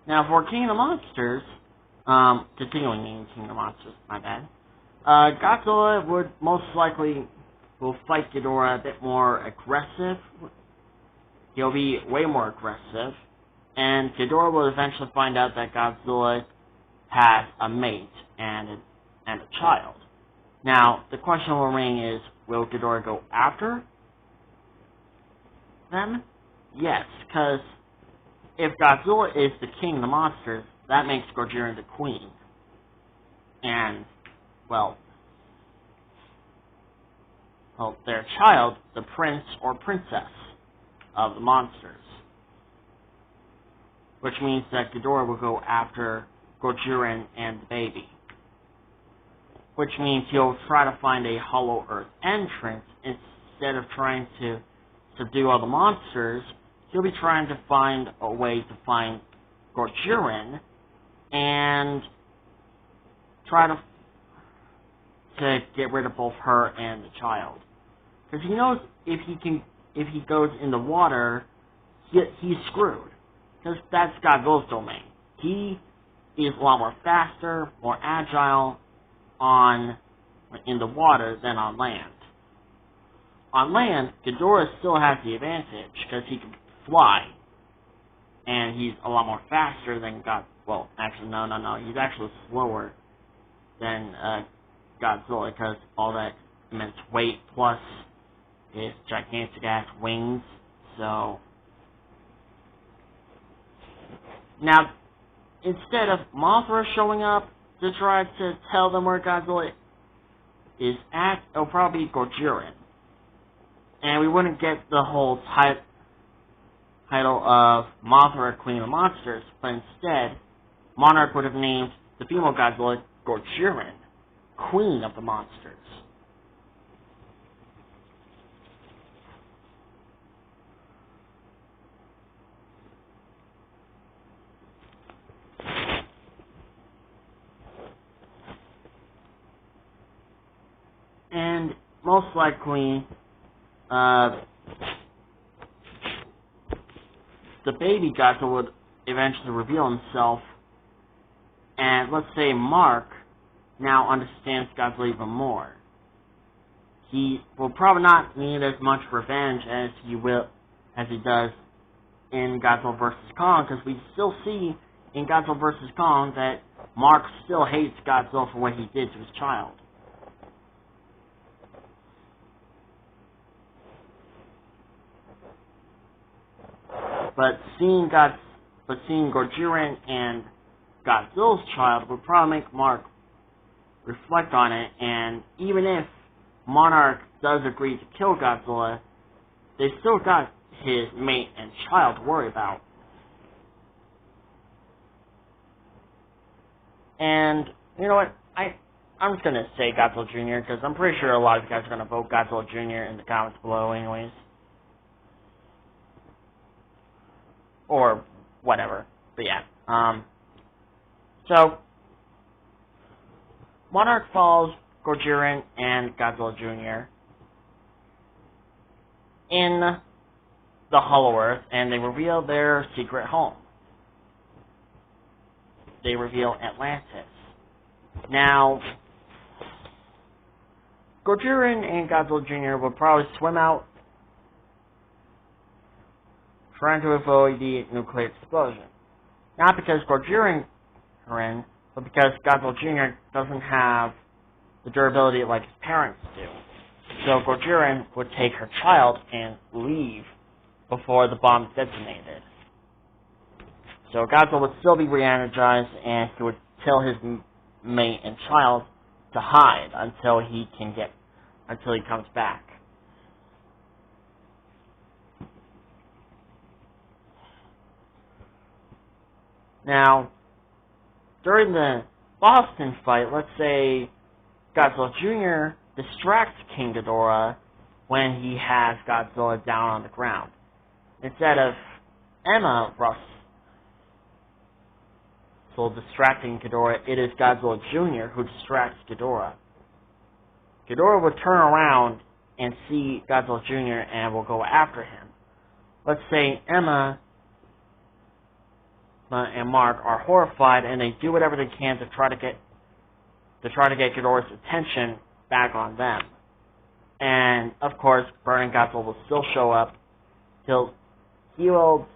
Now, for King of the Monsters, continuing in King of the Monsters, my bad, Godzilla would most likely will fight Ghidorah a bit more aggressive. He'll be way more aggressive, and Ghidorah will eventually find out that Godzilla has a mate and a child. Now, the question will ring is, will Ghidorah go after them? Yes, because if Godzilla is the king of the monsters, that makes Godzilla the queen. And, well, their child, the prince or princess of the monsters. Which means that Ghidorah will go after Godzilla and the baby. Which means he'll try to find a Hollow Earth entrance instead of trying to subdue all the monsters. He'll be trying to find a way to find Godzilla and try to get rid of both her and the child. Because he knows if he goes in the water, he's screwed. Because that's Godzilla's domain. He is a lot more faster, more agile in the water than on land. On land, Ghidorah still has the advantage because he can fly, and he's a lot more faster than well, actually, no. He's actually slower than Godzilla because all that immense weight plus his gigantic ass wings. So now, instead of Mothra showing up to try to tell them where Godzilla is at, it'll probably be Godzilla. And we wouldn't get the whole title of Mothra, Queen of the Monsters, but instead, Monarch would have named the female Godzilla Godzilla, Queen of the Monsters. And most likely, the baby Godzilla would eventually reveal himself, and let's say Mark now understands Godzilla even more. He will probably not need as much revenge as he does in Godzilla vs. Kong, because we still see in Godzilla vs. Kong that Mark still hates Godzilla for what he did to his child. But seeing Godzilla and Godzilla's child would probably make Mark reflect on it, and even if Monarch does agree to kill Godzilla, they still got his mate and child to worry about. And, you know what, I'm just going to say Godzilla Jr., because I'm pretty sure a lot of you guys are going to vote Godzilla Jr. in the comments below anyways. Or whatever. But yeah. So Monarch follows Godzilla and Godzilla Jr. in the Hollow Earth, and they reveal their secret home. They reveal Atlantis. Now, Godzilla and Godzilla Jr. will probably swim out trying to avoid the nuclear explosion. Not because Godzilla are in, but because Godzilla Jr. doesn't have the durability like his parents do. So Godzilla would take her child and leave before the bomb detonated. So Godzilla would still be re-energized, and he would tell his mate and child to hide until he comes back. Now, during the Boston fight, let's say Godzilla Jr. distracts King Ghidorah when he has Godzilla down on the ground. Instead of Emma Russell distracting Ghidorah, it is Godzilla Jr. who distracts Ghidorah. Ghidorah would turn around and see Godzilla Jr. and will go after him. Let's say Emma and Mark are horrified, and they do whatever they can to try to get Ghidorah's attention back on them. And of course, Burning Godzilla will still show up. He will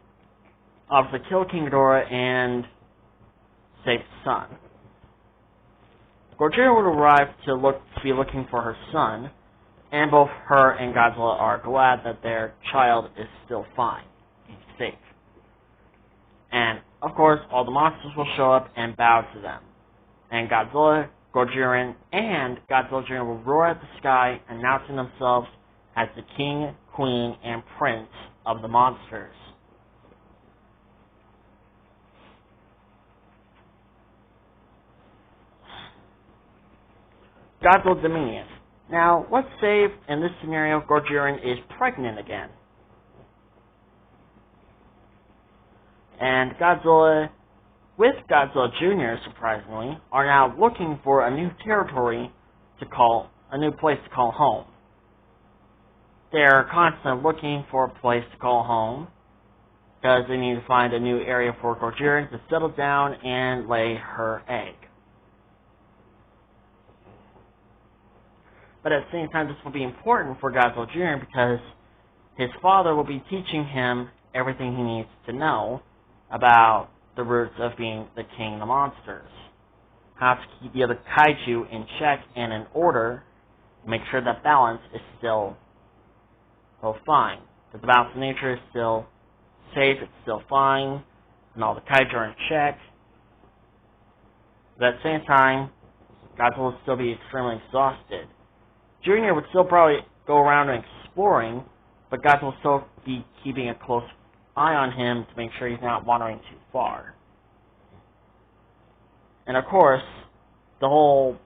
obviously kill King Ghidorah and save his son. Godzilla would arrive to be looking for her son, and both her and Godzilla are glad that their child is still fine and safe. And of course, all the monsters will show up and bow to them. And Godzilla, Gojiren, and Godzilla Jr. will roar at the sky, announcing themselves as the king, queen, and prince of the monsters. Godzilla Dominion. Now, let's say in this scenario, Gojiren is pregnant again. And Godzilla, with Godzilla Jr., surprisingly, are now looking for a new territory a new place to call home. They're constantly looking for a place to call home because they need to find a new area for Gojiren to settle down and lay her egg. But at the same time, this will be important for Godzilla Jr. because his father will be teaching him everything he needs to know about the roots of being the king of the monsters. How to keep the other kaiju in check and in order, and make sure that balance is still fine. That the balance of nature is still safe, it's still fine, and all the kaiju are in check. But at the same time, Godzilla will still be extremely exhausted. Junior would still probably go around and exploring, but Godzilla will still be keeping a close eye on him to make sure he's not wandering too far. And of course, the whole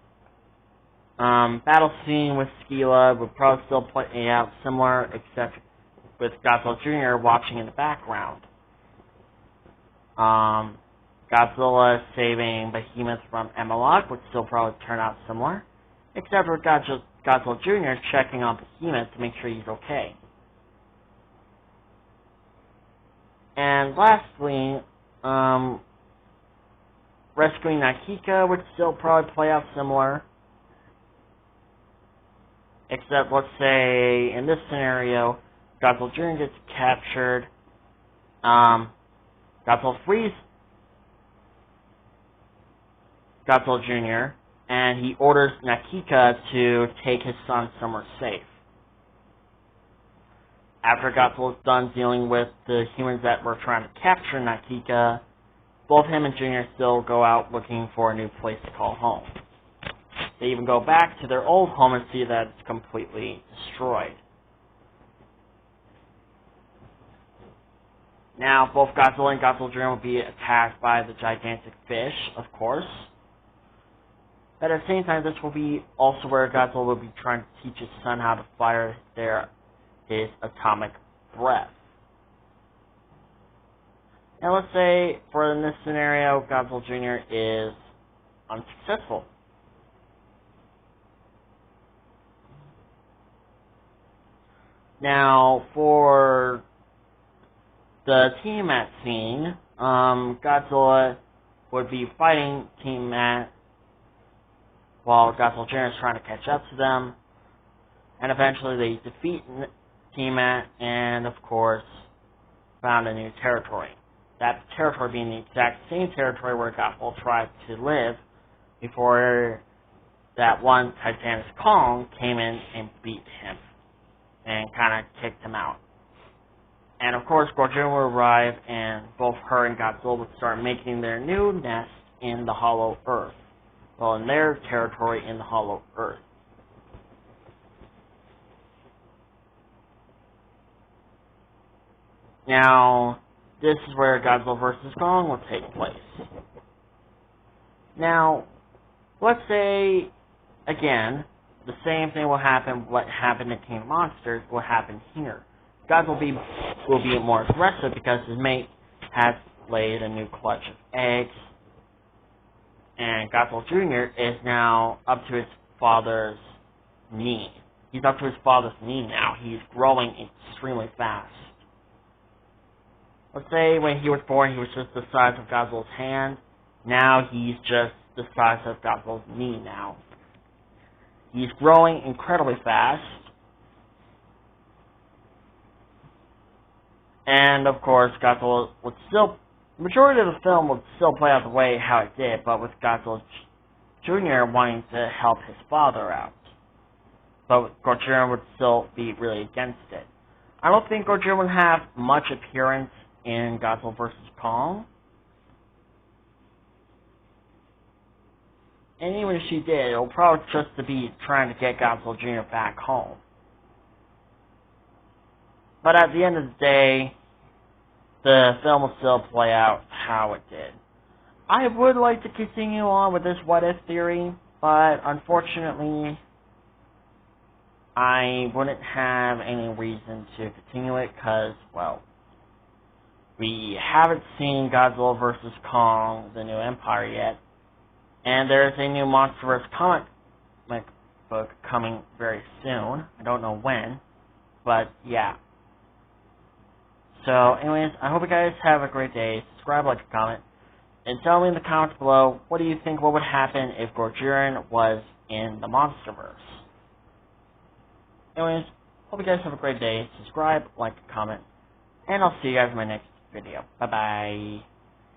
battle scene with Skila would probably still play out similar, except with Godzilla Jr. watching in the background. Godzilla saving Behemoth from Emelot would still probably turn out similar, except for Godzilla Jr. checking on Behemoth to make sure he's okay. And lastly, rescuing Nakika would still probably play out similar. Except, let's say, in this scenario, Godzilla Jr. gets captured. Godzilla frees Godzilla Jr., and he orders Nakika to take his son somewhere safe. After Godzilla is done dealing with the humans that were trying to capture Nakika, both him and Junior still go out looking for a new place to call home. They even go back to their old home and see that it's completely destroyed. Now, both Godzilla and Godzilla Jr. will be attacked by the gigantic fish, of course. But at the same time, this will be also where Godzilla will be trying to teach his son how to fire his atomic breath. Now let's say, for in this scenario, Godzilla Jr. is unsuccessful. Now, for the Tiamat scene, Godzilla would be fighting Tiamat while Godzilla Jr. is trying to catch up to them, and eventually they defeat Tiamat and, of course, found a new territory. That territory being the exact same territory where Godzilla tried to live before that one Titanis Kong came in and beat him and kind of kicked him out. And of course, Godzilla will arrive, and both her and Godzilla would start making their new nest in the Hollow Earth. Well, in their territory in the Hollow Earth. Now, this is where Godzilla vs. Kong will take place. Now, let's say, again, the same thing will happen, what happened in King of Monsters will happen here. Godzilla will be more aggressive because his mate has laid a new clutch of eggs, and Godzilla Jr. is now up to his father's knee. He's up to his father's knee now. He's growing extremely fast. Let's say when he was born, he was just the size of Godzilla's hand. Now he's just the size of Godzilla's knee now. He's growing incredibly fast. And, of course, Godzilla would still... The majority of the film would still play out the way how it did, but with Godzilla Jr. wanting to help his father out. But Godzilla would still be really against it. I don't think Godzilla would have much appearance in Godzilla vs. Kong. And even if she did, it'll probably just to be trying to get Godzilla Jr. back home. But at the end of the day, the film will still play out how it did. I would like to continue on with this what-if theory, but unfortunately, I wouldn't have any reason to continue it because, well, we haven't seen Godzilla vs. Kong, The New Empire yet, and there's a new monsterverse comic book coming very soon. I don't know when, but yeah. So, anyways, I hope you guys have a great day. Subscribe, like, comment, and tell me in the comments below, what do you think what would happen if Godzilla was in the monsterverse? Anyways, hope you guys have a great day. Subscribe, like, comment, and I'll see you guys in my next video. Bye-bye.